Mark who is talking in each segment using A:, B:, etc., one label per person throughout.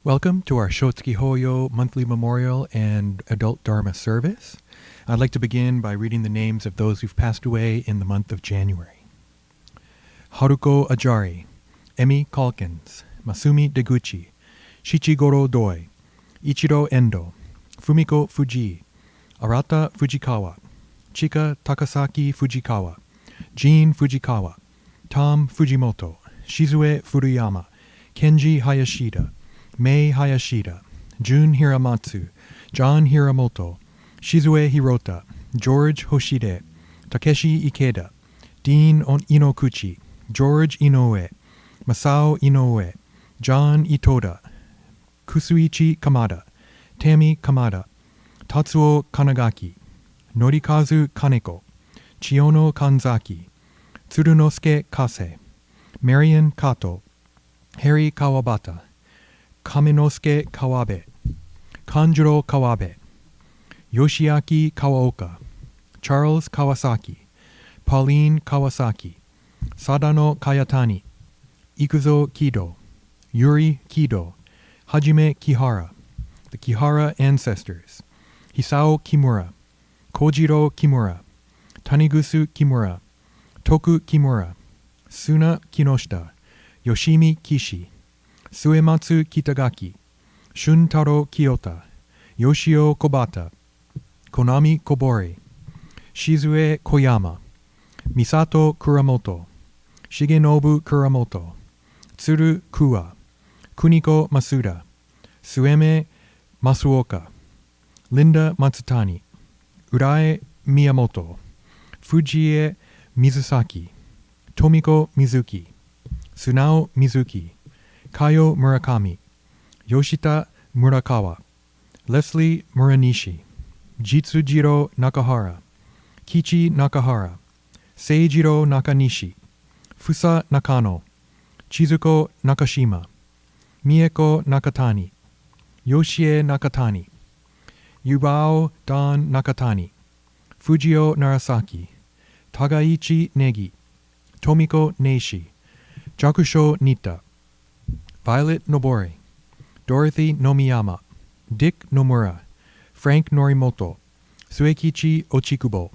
A: Welcome to our Shotsuki Hoyo monthly memorial and adult Dharma service. I'd like to begin by reading the names of those who've passed away in the month of January. Haruko Ajari, Emi Calkins, Masumi Deguchi, Shichigoro Doi, Ichiro Endo, Fumiko Fuji, Arata Fujikawa, Chika Takasaki Fujikawa, Jin Fujikawa, Tom Fujimoto, Shizue Furuyama, Kenji Hayashida, Mei Hayashida, Jun Hiramatsu, John Hiramoto, Shizue Hirota, George Hoshide, Takeshi Ikeda, Dean Inokuchi, George Inoue, Masao Inoue, John Itoda, Kusuichi Kamada, Tami Kamada, Tatsuo Kanagaki, Norikazu Kaneko, Chiono Kanzaki, Tsurunosuke Kase, Marion Kato, Harry Kawabata, Kaminosuke Kawabe, Kanjuro Kawabe, Yoshiaki Kawaoka, Charles Kawasaki, Pauline Kawasaki, Sadano Kayatani, Ikuzo Kido, Yuri Kido, Hajime Kihara, the Kihara ancestors, Hisao Kimura, Kojiro Kimura, Tanigusu Kimura, Toku Kimura, Suna Kinoshita, Yoshimi Kishi, Suematsu Kitagaki, Shuntaro Kiyota, Yoshio Kobata, Konami Kobori, Shizue Koyama, Misato Kuramoto, Shigenobu Kuramoto, Tsuru Kuwa, Kuniko Masuda, Sueme Masuoka, Linda Matsutani, Urae Miyamoto, Fujie Mizusaki, Tomiko Mizuki, Sunao Mizuki, Kayo Murakami, Yoshita Murakawa, Leslie Muranishi, Jitsujiro Nakahara, Kichi Nakahara, Seijiro Nakanishi, Fusa Nakano, Chizuko Nakashima, Mieko Nakatani, Yoshie Nakatani, Yubao Dan Nakatani, Fujio Narasaki, Tagaichi Negi, Tomiko Neishi, Jakusho Nita, Violet Nobori, Dorothy Nomiyama, Dick Nomura, Frank Norimoto, Suekichi Ochikubo,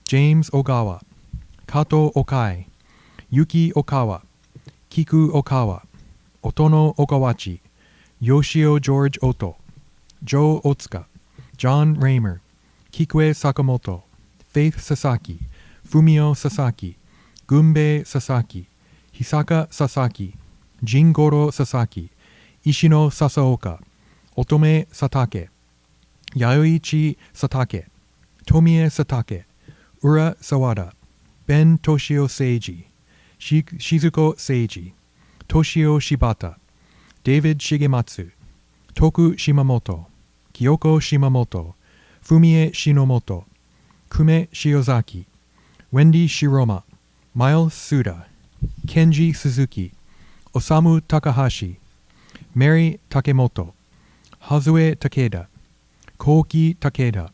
A: James Ogawa, Kato Okai, Yuki Okawa, Kiku Okawa, Otono Okawachi, Yoshio George Oto, Joe Otsuka, John Raymer, Kikue Sakamoto, Faith Sasaki, Fumio Sasaki, Gunbei Sasaki, Hisaka Sasaki, Jingoro Sasaki, Ishino Sasaoka, Otome Satake, Yaoichi Satake, Tomie Satake, Ura Sawada, Ben Toshio Seiji, Shizuko Seiji, Toshio Shibata, David Shigematsu, Toku Shimamoto, Kyoko Shimamoto, Fumie Shinomoto, Kume Shiozaki, Wendy Shiroma, Miles Suda, Kenji Suzuki, Osamu Takahashi, Mary Takemoto, Hazue Takeda, Koki Takeda,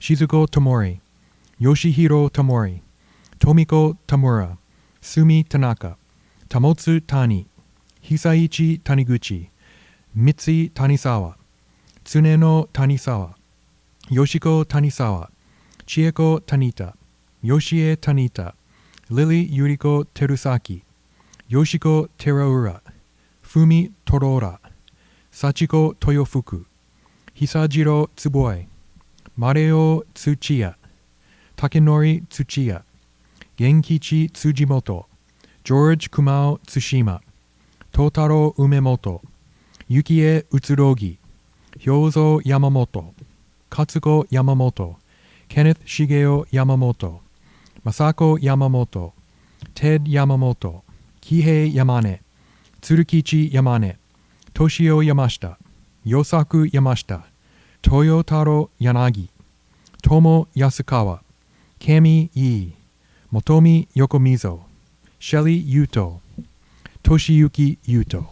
A: Shizuko Tomori, Yoshihiro Tamori, Tomiko Tamura, Sumi Tanaka, Tamotsu Tani, Hisaichi Taniguchi, Mitsi Tanisawa, Tsuneno Tanisawa, Yoshiko Tanisawa, Chieko Tanita, Yoshie Tanita, Lily Yuriko Terusaki, Yoshiko Teraura, Fumi Torora, Sachiko Toyofuku, Hisajiro Tsuboi, Mareo Tsuchiya, Takenori Tsuchiya, Genkichi Tsujimoto, George Kumao Tsushima, Totaro Umemoto, Yukie Utsurogi, Hyozo Yamamoto, Katsuko Yamamoto, Kenneth Shigeo Yamamoto, Masako Yamamoto, Ted Yamamoto, Kihei Yamane, Tsurukichi Yamane, Toshio Yamashita, Yosaku Yamashita, Toyotaro Yanagi, Tomo Yasukawa, Kami Yi, Motomi Yokomizo, Shelly Yuto, Toshiyuki Yuto.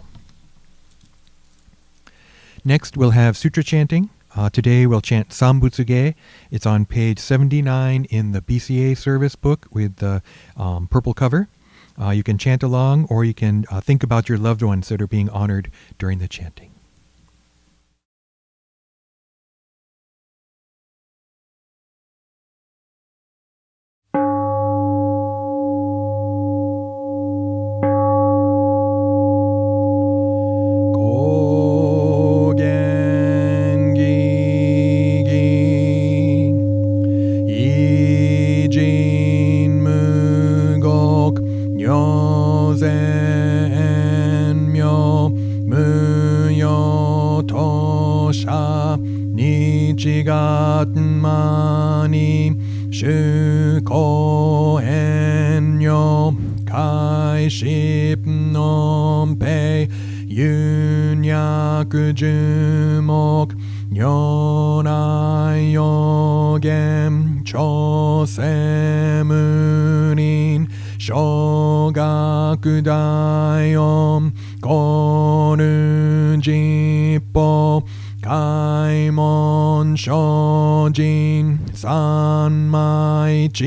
A: Next, we'll have Sutra chanting. Today we'll chant Sanbutsuge. It's on page 79 in the BCA service book with the purple cover. You can chant along, or you can think about your loved ones that are being honored during the chanting. 如然妙無用当社日月間に主公遠慮開始のペイ有脈樹木如来予言調整無輪小学大音コル実法開門精進三昧知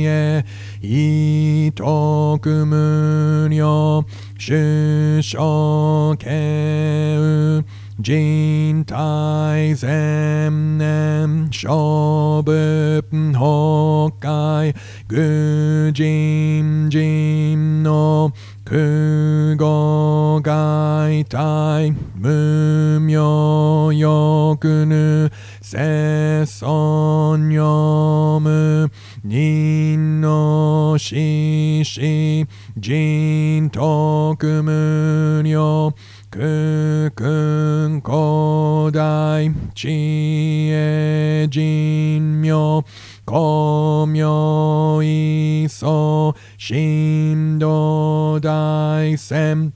A: 恵意徳無量主生慶人体前年小仏法界愚人人の空語外体無明欲ぬ世尊読む人の死死人徳無量空君古代知恵人妙光明意相神道大仙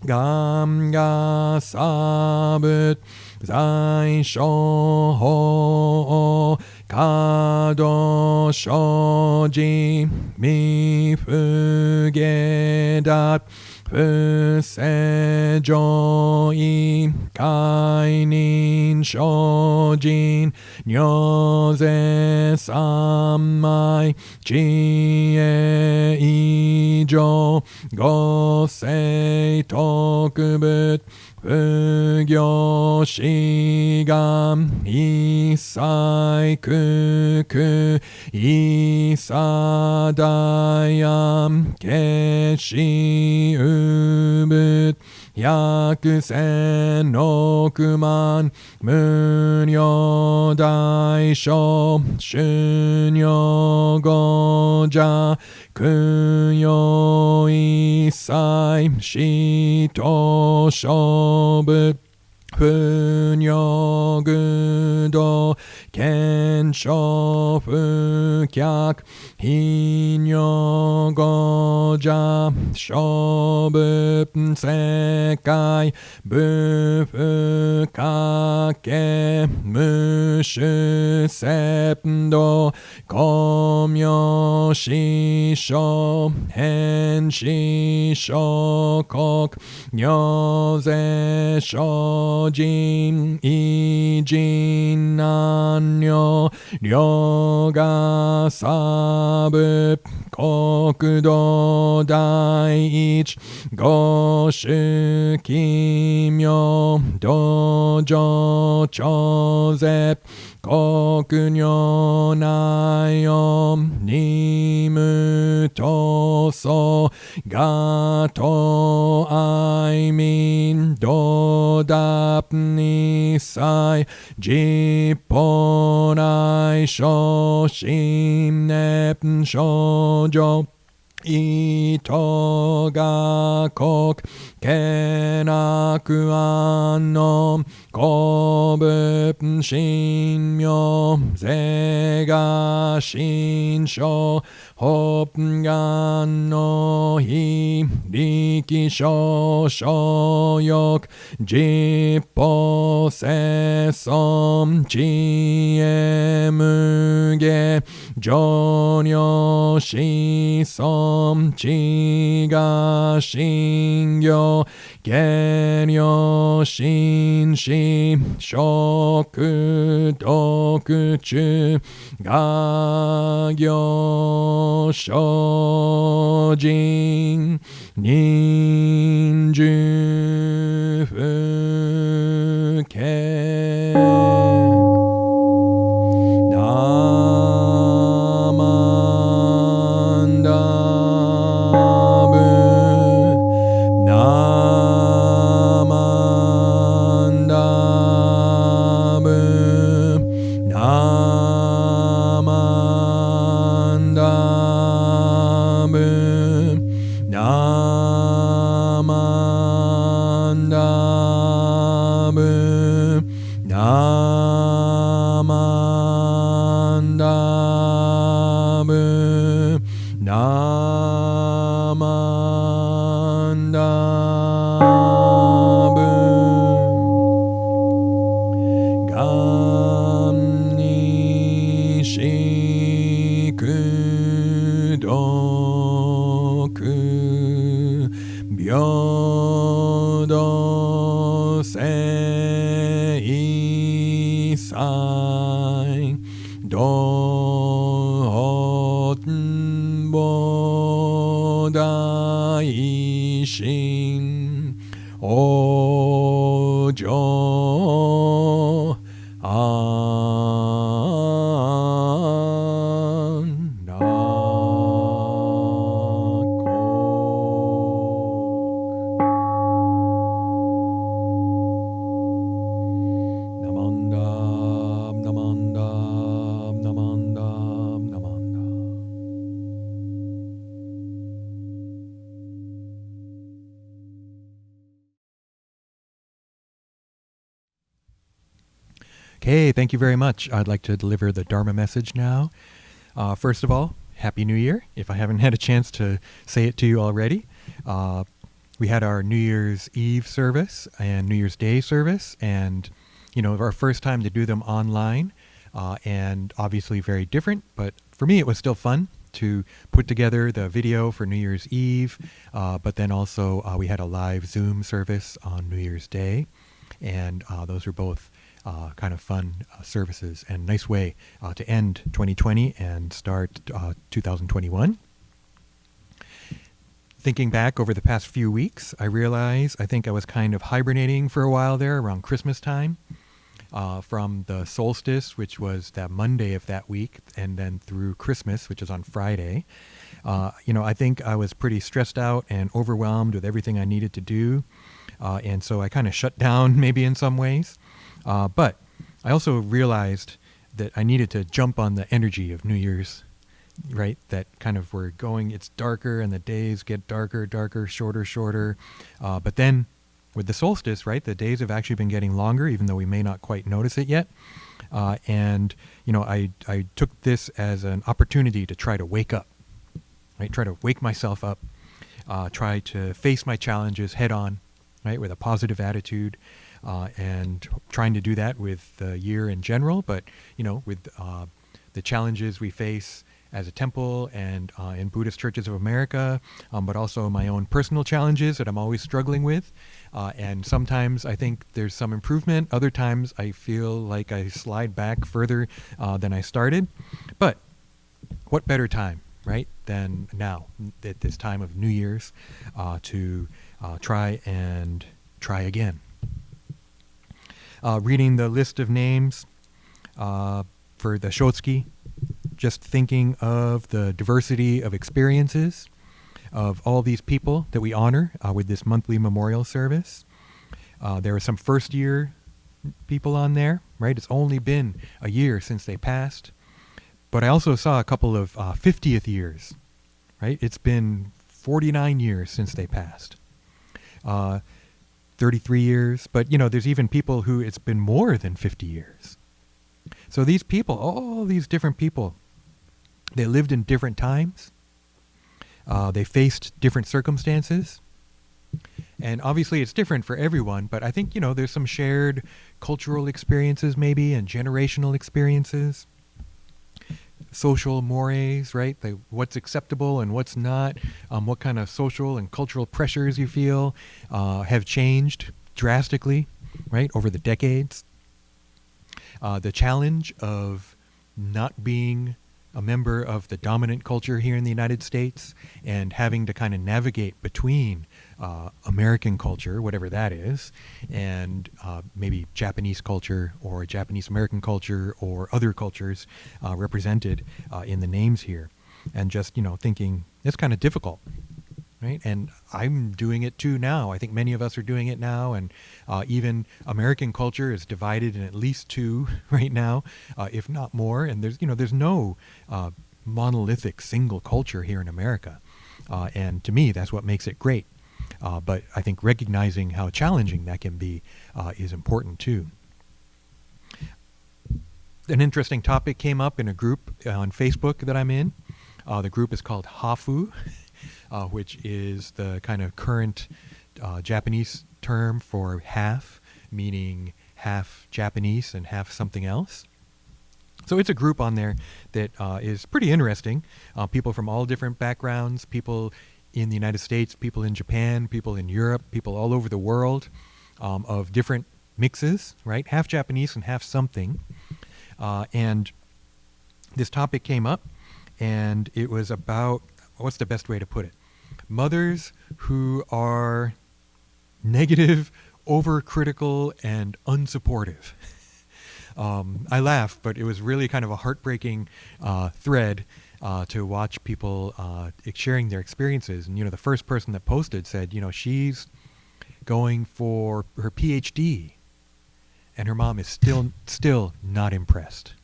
A: 願が差仏在所法華道生じ未不下脱不正上位解任精進如是三昧知恵以上五世特仏不行志願一切空空一切大安決しうぶ百千億万無量大小修行語者供養一切使徒勝負不如愚道賢勝不客非如語者勝負世界不不可け無種sep道光明師匠変師匠国如是精進異人難女両が差部国土第一五種奇妙道場超絶国如内音任務闘争がと愛民道達二切実法来小心熱少女意図が国けなく安の公仏神妙是が心象法願の非力少所欲実法世尊知恵無下上女子孫知が信行下女心死食毒中が行精進忍辱不敬 Namandabu, Namandabu, Namandabu, Gamni Shikudoku, Byodo Seisai, Dohoten Bodaishin, Ojo Namandam, namandam, namandam, namandam. Okay, thank you very much. I'd like to deliver the Dharma message now. First of all, Happy New Year, if I haven't had a chance to say it to you already. We had our New Year's Eve service and New Year's Day service, and, our first time to do them online, and obviously very different, but for me it was still fun to put together the video for New Year's Eve, but then also we had a live Zoom service on New Year's Day, and those were both kind of fun services and nice way to end 2020 and start 2021. Thinking back over the past few weeks, I think I was kind of hibernating for a while there around Christmas time, from the solstice, which was that Monday of that week, and then through Christmas, which is on Friday. I think I was pretty stressed out and overwhelmed with everything I needed to do, and so I kind of shut down maybe in some ways. But I also realized that I needed to jump on the energy of New Year's, right? That kind of we're going, it's darker and the days get darker, shorter. But then with the solstice, right, the days have actually been getting longer, even though we may not quite notice it yet. And I took this as an opportunity to try to wake up, right? Try to wake myself up, try to face my challenges head on, right, with a positive attitude. And trying to do that with the year in general, but with the challenges we face as a temple and in Buddhist churches of America, but also my own personal challenges that I'm always struggling with. And sometimes I think there's some improvement. Other times I feel like I slide back further than I started. But what better time, right, than now at this time of New Year's to try again. Reading the list of names for the Shotsuki, just thinking of the diversity of experiences of all these people that we honor with this monthly memorial service. There are some first-year people on there, right? It's only been a year since they passed. But I also saw a couple of 50th years, right? It's been 49 years since they passed. 33 years, but there's even people who it's been more than 50 years. So these people, all these different people, they lived in different times. They faced different circumstances. And obviously it's different for everyone, but I think, there's some shared cultural experiences maybe and generational experiences. Social mores, right? What's acceptable and what's not, what kind of social and cultural pressures you feel have changed drastically, right, over the decades. The challenge of not being a member of the dominant culture here in the United States and having to kind of navigate between American culture, whatever that is, and maybe Japanese culture or Japanese American culture or other cultures represented in the names here. And just, thinking it's kind of difficult, right? And I'm doing it too now. I think many of us are doing it now. And even American culture is divided in at least two right now, if not more. And there's no monolithic single culture here in America. And to me, that's what makes it great. But I think recognizing how challenging that can be is important too. An interesting topic came up in a group on Facebook that I'm in. The group is called Hafu, which is the kind of current Japanese term for half, meaning half Japanese and half something else. So it's a group on there that is pretty interesting. People from all different backgrounds, people in the United States, people in Japan, people in Europe, people all over the world, of different mixes, right? Half Japanese and half something. And this topic came up, and it was about, what's the best way to put it? Mothers who are negative, overcritical, and unsupportive. I laugh, but it was really kind of a heartbreaking thread to watch people sharing their experiences. And, the first person that posted said, she's going for her PhD, and her mom is still not impressed,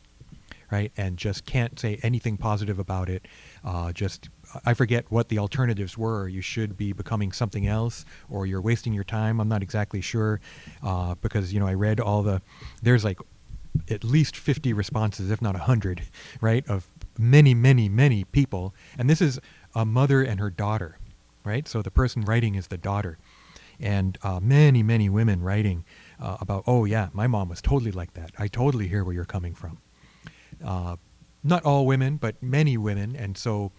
A: right? And just can't say anything positive about it. I forget what the alternatives were. You should be becoming something else, or you're wasting your time. I'm not exactly sure, because, I read there's like at least 50 responses, if not 100, right, of many, many, many people. And this is a mother and her daughter, right? So the person writing is the daughter. And many, many women writing about, oh yeah, my mom was totally like that. I totally hear where you're coming from. Not all women, but many women. And so,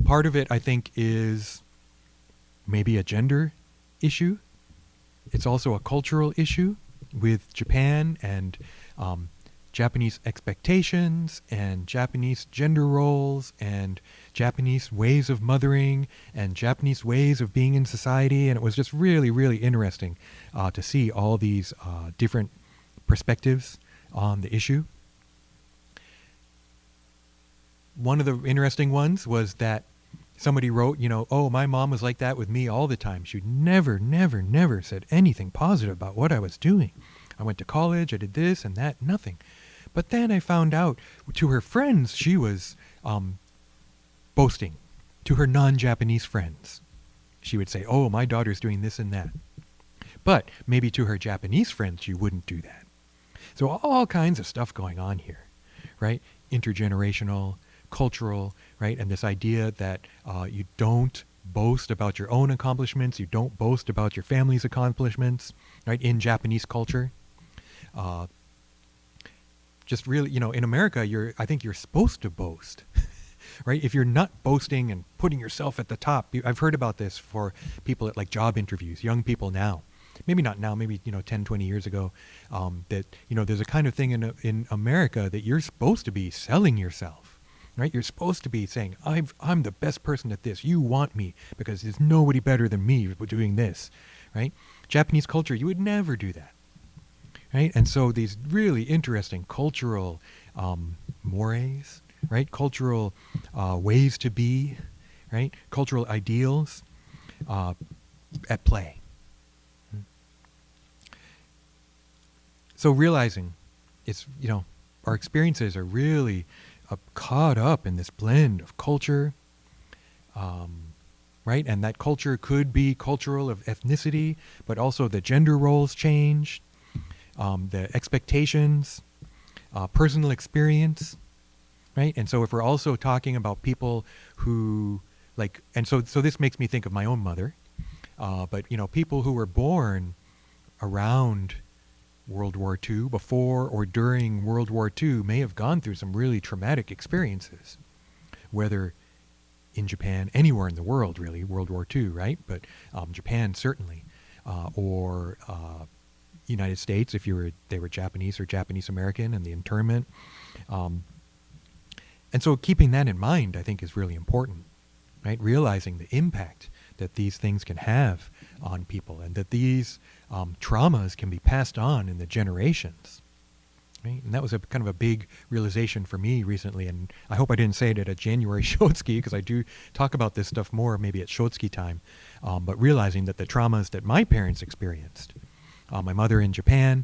A: part of it, I think, is maybe a gender issue. It's also a cultural issue with Japan and Japanese expectations and Japanese gender roles and Japanese ways of mothering and Japanese ways of being in society. And it was just really, really interesting to see all these different perspectives on the issue. One of the interesting ones was that somebody wrote, oh, my mom was like that with me all the time. She never, never, never said anything positive about what I was doing. I went to college, I did this and that, nothing. But then I found out to her friends, she was boasting. To her non-Japanese friends, she would say, oh, my daughter's doing this and that. But maybe to her Japanese friends, she wouldn't do that. So all kinds of stuff going on here, right? Intergenerational, cultural, right? And this idea that you don't boast about your own accomplishments, you don't boast about your family's accomplishments, right? In Japanese culture. Just really, in America, I think you're supposed to boast, right? If you're not boasting and putting yourself at the top, I've heard about this for people at like job interviews, young people now, maybe not now, maybe, 10, 20 years ago, that, there's a kind of thing in America that you're supposed to be selling yourself, right? You're supposed to be saying, I'm the best person at this. You want me because there's nobody better than me doing this, right? Japanese culture, you would never do that. Right? And so these really interesting cultural mores, right? Cultural ways to be, right? Cultural ideals at play. So realizing it's, our experiences are really caught up in this blend of culture, right? And that culture could be cultural of ethnicity, but also the gender roles change. The expectations, personal experience, right? And so if we're also talking about people who and so this makes me think of my own mother, but people who were born around World War II, before or during World War II, may have gone through some really traumatic experiences, whether in Japan, anywhere in the world really, World War II, right? But Japan certainly, or United States, if they were Japanese or Japanese American, and the internment. And so keeping that in mind, I think, is really important, right? Realizing the impact that these things can have on people, and that these traumas can be passed on in the generations, right? And that was a kind of a big realization for me recently, and I hope I didn't say it at a January Shotsuki, because I do talk about this stuff more maybe at Shotsuki time, but realizing that the traumas that my parents experienced, my mother in Japan,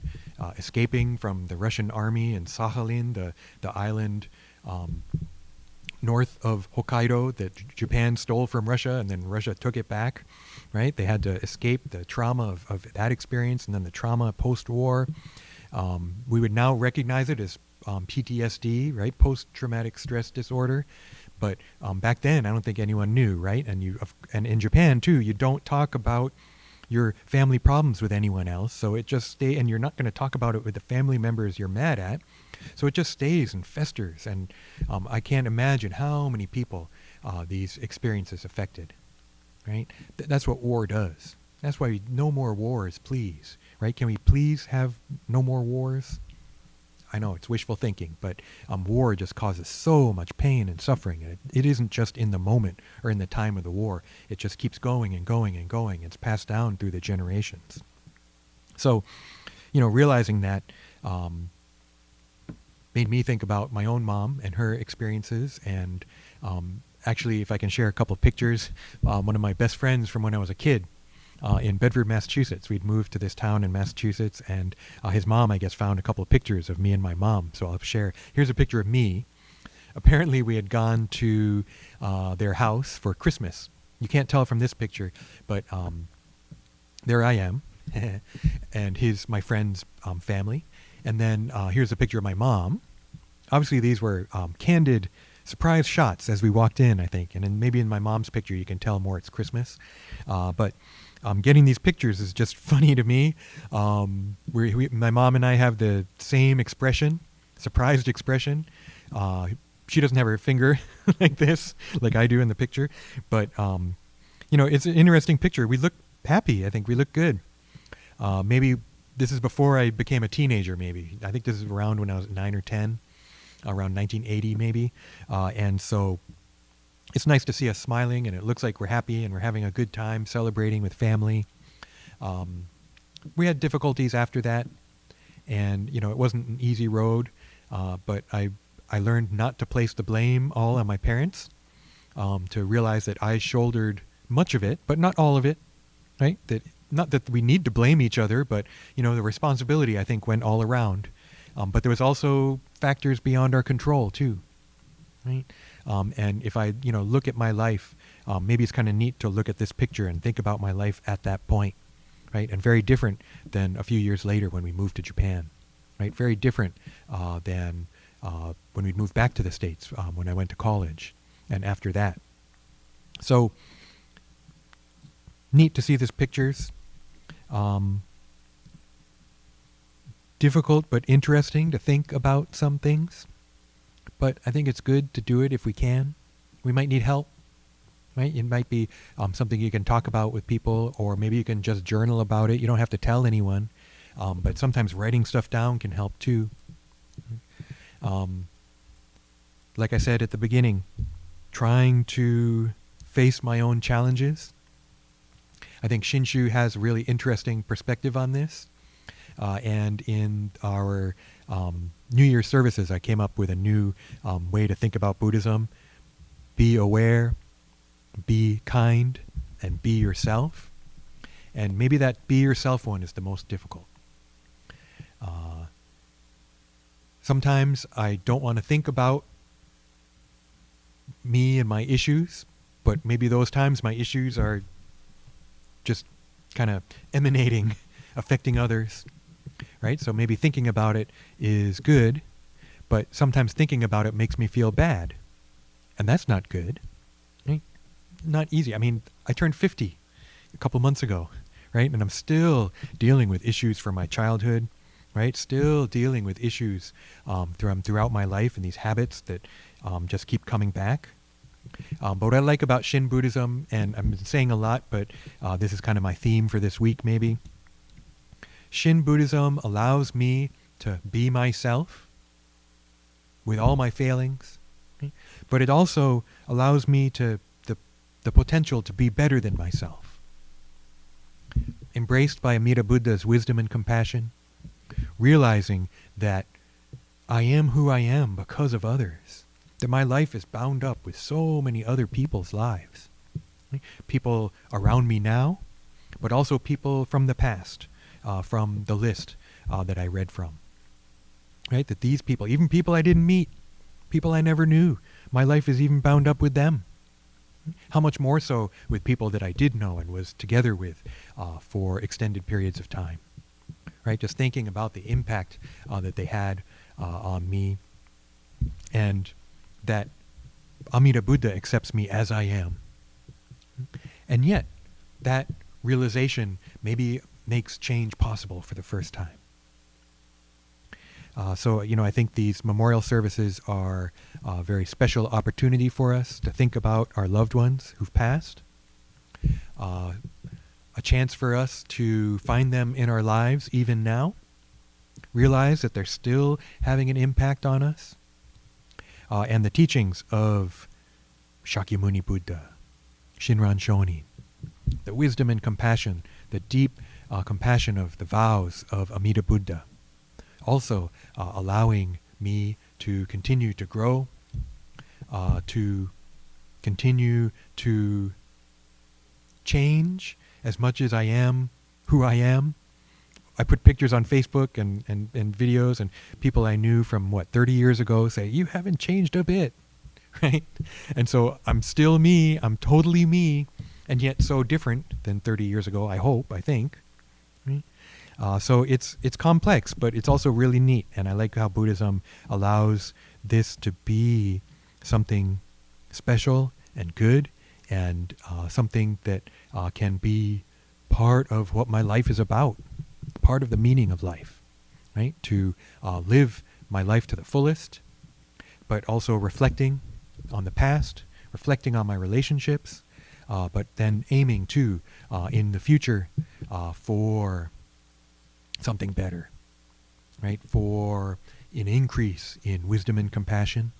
A: escaping from the Russian army in Sakhalin, the island north of Hokkaido that Japan stole from Russia, and then Russia took it back, right? They had to escape the trauma of that experience, and then the trauma post-war. We would now recognize it as PTSD, right? Post-traumatic stress disorder. But back then, I don't think anyone knew, right? And in Japan too, you don't talk about your family problems with anyone else. So it just stays, and you're not going to talk about it with the family members you're mad at. So it just stays and festers. And I can't imagine how many people these experiences affected, right? That's what war does. That's why no more wars, please, right? Can we please have no more wars? I know it's wishful thinking, but war just causes so much pain and suffering. And it isn't just in the moment or in the time of the war. It just keeps going and going and going. It's passed down through the generations. So, realizing that made me think about my own mom and her experiences. And actually, if I can share a couple of pictures, one of my best friends from when I was a kid, in Bedford, Massachusetts. We'd moved to this town in Massachusetts, and his mom, I guess, found a couple of pictures of me and my mom. So I'll share. Here's a picture of me. Apparently, we had gone to their house for Christmas. You can't tell from this picture, but there I am, and my friend's family. And then here's a picture of my mom. Obviously, these were candid surprise shots as we walked in, I think. And then maybe in my mom's picture, you can tell more it's Christmas. But getting these pictures is just funny to me. My mom and I have the same expression, surprised expression. She doesn't have her finger like this, like I do in the picture. But, it's an interesting picture. We look happy. I think we look good. Maybe this is before I became a teenager, maybe. I think this is around when I was 9 or 10, around 1980 maybe. And so it's nice to see us smiling, and it looks like we're happy and we're having a good time celebrating with family. We had difficulties after that, and it wasn't an easy road, but I learned not to place the blame all on my parents, to realize that I shouldered much of it, but not all of it, right? Not that we need to blame each other, but the responsibility, I think, went all around. But there was also factors beyond our control too, right? And if I, look at my life, maybe it's kind of neat to look at this picture and think about my life at that point, right? And very different than a few years later when we moved to Japan, right? Very different than when we moved back to the States, when I went to college and after that. So neat to see these pictures. Difficult but interesting to think about some things. But I think it's good to do it if we can. We might need help, right? It might be something you can talk about with people, or maybe you can just journal about it. You don't have to tell anyone. But sometimes writing stuff down can help too. Like I said at the beginning, trying to face my own challenges. I think Shinshu has a really interesting perspective on this. And in our New Year's services, I came up with a new way to think about Buddhism. Be aware, be kind, and be yourself. And maybe that be yourself one is the most difficult. Sometimes I don't want to think about me and my issues, but maybe those times my issues are just kind of emanating, affecting others. Right? So maybe thinking about it is good, but sometimes thinking about it makes me feel bad. And that's not good. Right? Not easy. I mean, I turned 50 a couple months ago, right? And I'm still dealing with issues from my childhood, right? Still dealing with issues throughout my life, and these habits that just keep coming back. But what I like about Shin Buddhism, and I've been saying a lot, but this is kind of my theme for this week maybe. Shin Buddhism allows me to be myself with all my failings, right? But it also allows me to the potential to be better than myself. Embraced by Amida Buddha's wisdom and compassion, realizing that I am who I am because of others, that my life is bound up with so many other people's lives, right? People around me now, but also people from the past. From the list that I read from. Right? That these people, even people I didn't meet, people I never knew, my life is even bound up with them. How much more so with people that I did know and was together with for extended periods of time, right? Just thinking about the impact that they had on me, and that Amida Buddha accepts me as I am. And yet, that realization maybe makes change possible for the first time. So, I think these memorial services are a very special opportunity for us to think about our loved ones who've passed. A chance for us to find them in our lives even now. Realize that they're still having an impact on us. And the teachings of Shakyamuni Buddha, Shinran Shonin, the wisdom and compassion, the deep compassion of the vows of Amida Buddha, also allowing me to continue to grow, to continue to change as much as I am who I am. I put pictures on Facebook and videos, and people I knew from 30 years ago say, you haven't changed a bit, right? And so I'm still me, I'm totally me, and yet so different than 30 years ago, I think. Right? So it's complex, but it's also really neat, and I like how Buddhism allows this to be something special and good, and something that can be part of what my life is about, part of the meaning of life, right? To live my life to the fullest, but also reflecting on the past, reflecting on my relationships, but then aiming to, in the future, for something better, right? For an increase in wisdom and compassion,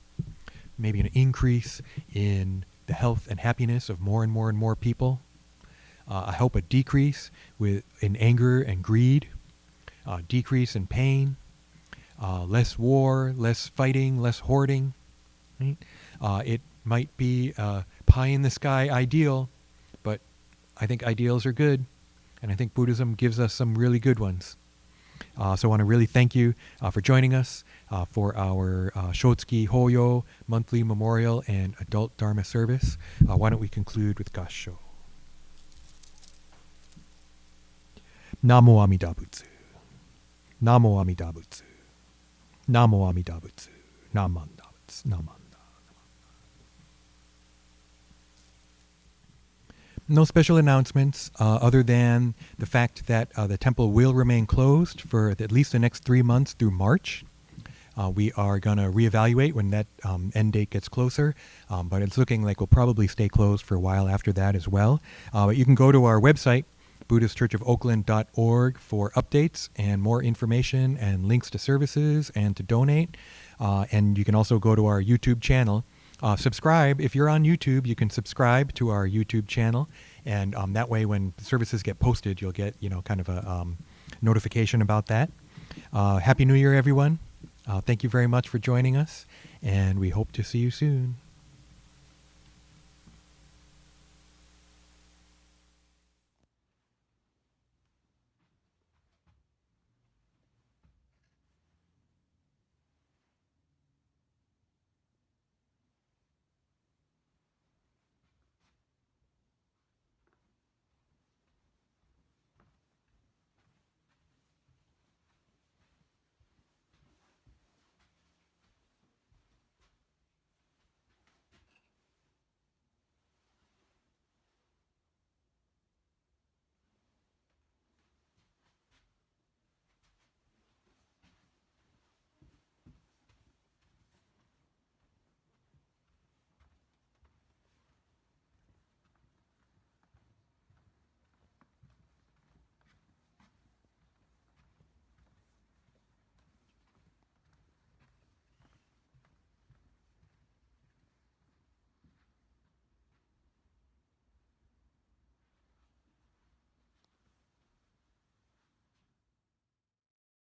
A: maybe an increase in the health and happiness of more and more and more people. I hope a decrease in anger and greed, decrease in pain, less war, less fighting, less hoarding. Right? It might be a pie in the sky ideal, but I think ideals are good, and I think Buddhism gives us some really good ones. So I want to really thank you for joining us for our Shotsuki Hoyo monthly memorial and adult Dharma service. Why don't we conclude with Gassho? Namo Amida Butsu. Namo Amida Butsu. Namo Amida Butsu. Namanda Butsu. Namanda. No special announcements other than the fact that the temple will remain closed for at least the next 3 months through March. We are going to reevaluate when that end date gets closer, but it's looking like we'll probably stay closed for a while after that as well. But you can go to our website, BuddhistChurchOfOakland.org, for updates and more information and links to services and to donate. And you can also go to our YouTube channel. Subscribe. If you're on YouTube, you can subscribe to our YouTube channel, and that way when services get posted, you'll get kind of a notification about that. Happy New Year, everyone. Thank you very much for joining us, and we hope to see you soon.